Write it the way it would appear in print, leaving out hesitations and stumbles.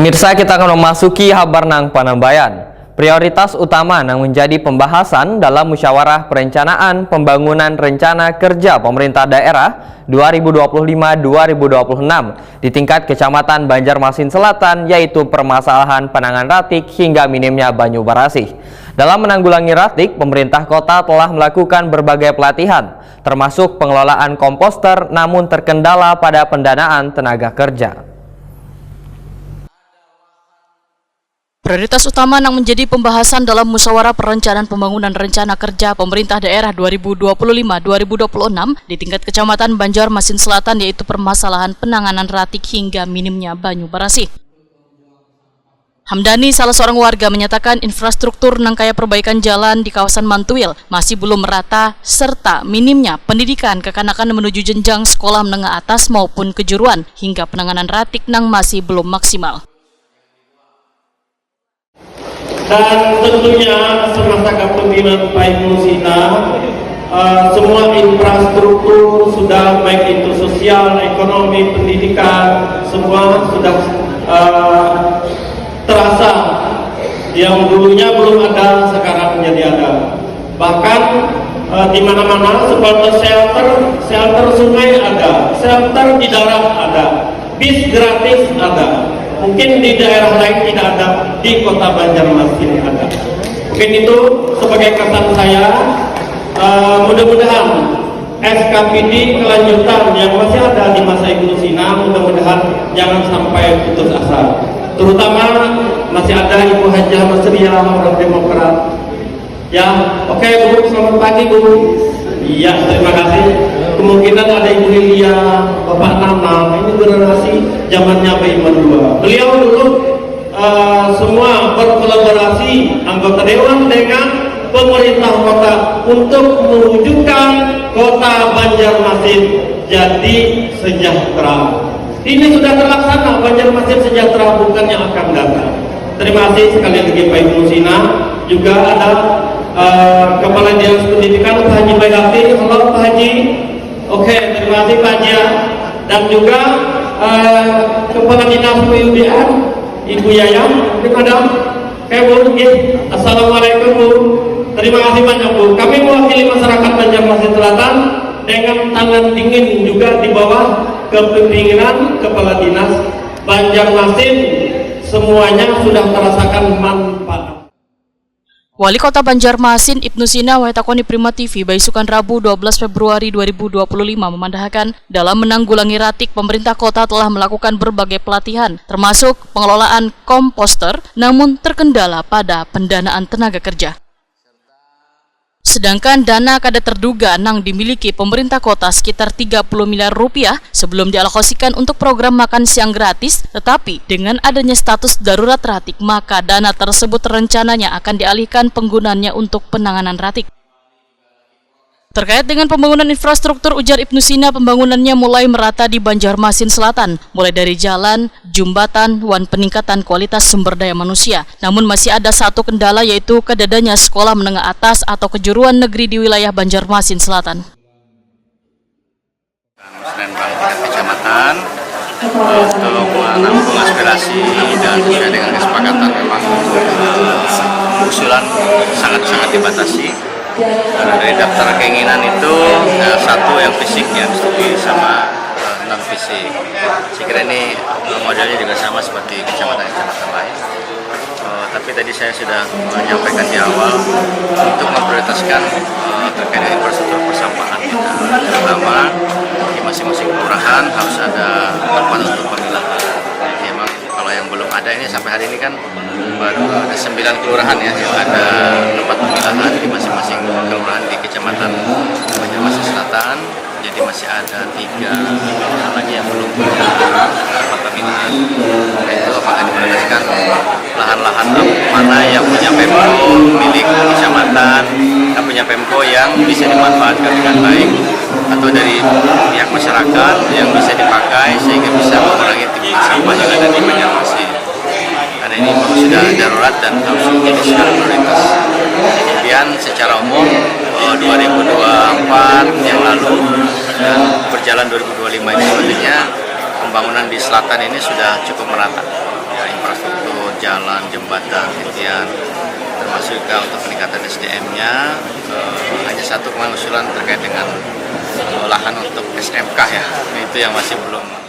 Pemirsa, kita akan memasuki Habarnang Panambayan. Prioritas utama yang menjadi pembahasan dalam Musyawarah Perencanaan Pembangunan Rencana Kerja Pemerintah Daerah 2025-2026 di tingkat Kecamatan Banjarmasin Selatan, yaitu permasalahan penanganan ratik hingga minimnya banyu barasih. Dalam menanggulangi ratik, pemerintah kota telah melakukan berbagai pelatihan, termasuk pengelolaan komposter, namun terkendala pada pendanaan tenaga kerja. Prioritas utama yang menjadi pembahasan dalam Musyawarah Perencanaan Pembangunan Rencana Kerja Pemerintah Daerah 2025-2026 di tingkat Kecamatan Banjarmasin Selatan, yaitu permasalahan penanganan ratik hingga minimnya banyu barasih. Hamdani, salah seorang warga, menyatakan infrastruktur nangkaya perbaikan jalan di kawasan Mantuil masih belum merata serta minimnya pendidikan kekanakan menuju jenjang sekolah menengah atas maupun kejuruan hingga penanganan ratik nang masih belum maksimal. Dan tentunya semasa kepemimpinan Pak Musina, semua infrastruktur sudah, baik itu sosial, ekonomi, pendidikan, semua sudah terasa. Yang dulunya belum ada, sekarang menjadi ada. Bahkan di mana-mana seperti shelter sungai ada, shelter di darat ada, bis gratis ada. Mungkin di daerah lain tidak ada, di kota Banjarmasin ada. Mungkin itu sebagai kesan saya. Mudah-mudahan SKPD kelanjutan yang masih ada di masa Ibu Sina, mudah-mudahan jangan sampai putus asa. Terutama masih ada Ibu Hajah Masriah, orang Demokrat. Ya, oke Bu, selamat pagi Bu. Iya, terima kasih. Kemungkinan ada Ibu Lilia, Bapak Nana, ini generasi zamannya Pak Iman II. Beliau dulu semua berkolaborasi anggota dewan dengan pemerintah kota untuk mewujudkan kota Banjarmasin jadi sejahtera. Ini sudah terlaksana, Banjarmasin sejahtera, bukan yang akan datang. Terima kasih sekali lagi Pak Ibu Sina. Juga ada Kepala Dinas Pendidikan Pak Haji Baidati. Halo Pak Haji. Oke, terima kasih Pak Haji. Dan juga Kepala Dinas PUDN Ibu Yayam. Terima kasih Bu. Assalamualaikum Bu. Terima kasih banyak Bu. Kami mewakili masyarakat Banjarmasin Selatan dengan tangan dingin juga di bawah kepemimpinan Kepala Dinas Banjarmasin, semuanya sudah merasakan manfaat. Wali Kota Banjarmasin Ibnu Sina Waitakoni Prima TV Baisukan Rabu 12 Februari 2025 memandahkan dalam menanggulangi ratik, pemerintah kota telah melakukan berbagai pelatihan termasuk pengelolaan komposter, namun terkendala pada pendanaan tenaga kerja. Sedangkan dana kada terduga nang dimiliki pemerintah kota sekitar 30 miliar rupiah sebelum dialokasikan untuk program makan siang gratis, tetapi dengan adanya status darurat ratik, maka dana tersebut rencananya akan dialihkan penggunaannya untuk penanganan ratik. Terkait dengan pembangunan infrastruktur, ujar Ibnu Sina, pembangunannya mulai merata di Banjarmasin Selatan, mulai dari jalan, jembatan, dan peningkatan kualitas sumber daya manusia. Namun masih ada satu kendala, yaitu kedadanya sekolah menengah atas atau kejuruan negeri di wilayah Banjarmasin Selatan. Kecamatan untuk menampung aspirasi dan sesuai dengan kesepakatan, memang usulan sangat dibatasi. Karena dari daftar keinginan itu satu yang fisik, yang disetujui sama non fisik. Saya kira ini modelnya juga sama seperti kecamatan-kecamatan lain. Tapi tadi saya sudah menyampaikan di awal untuk memprioritaskan terkait dengan infrastruktur persampahan kita. Terutama di masing-masing kelurahan harus ada tempat untuk pemilahan. Memang kalau yang belum ada ini sampai hari ini kan baru ada 9 kelurahan ya yang ada tempat pemilahan di masing-masing kelurahan di Kecamatan Banjarmasin Selatan. Jadi masih ada 3 kelurahan lagi yang belum punya tempat pemilahan. Itu akan diprioritaskan lahan-lahan mana yang punya Pemko milik kecamatan, yang punya Pemko yang bisa dimanfaatkan dengan baik, atau dari pihak masyarakat yang bisa dipakai sehingga bisa mengurangi timbul sampah yang ada di Banjarmasin. Karena ini memang sudah darurat dan harus menjadi skala prioritas. Kemudian secara umum 2024 yang lalu dan berjalan 2025 ini sebenarnya pembangunan di selatan ini sudah cukup merata. Ya, infrastruktur jalan, jembatan, titian, termasuk juga untuk peningkatan SDM-nya. Hanya satu kemarin usulan terkait dengan lahan untuk SMK ya, itu yang masih belum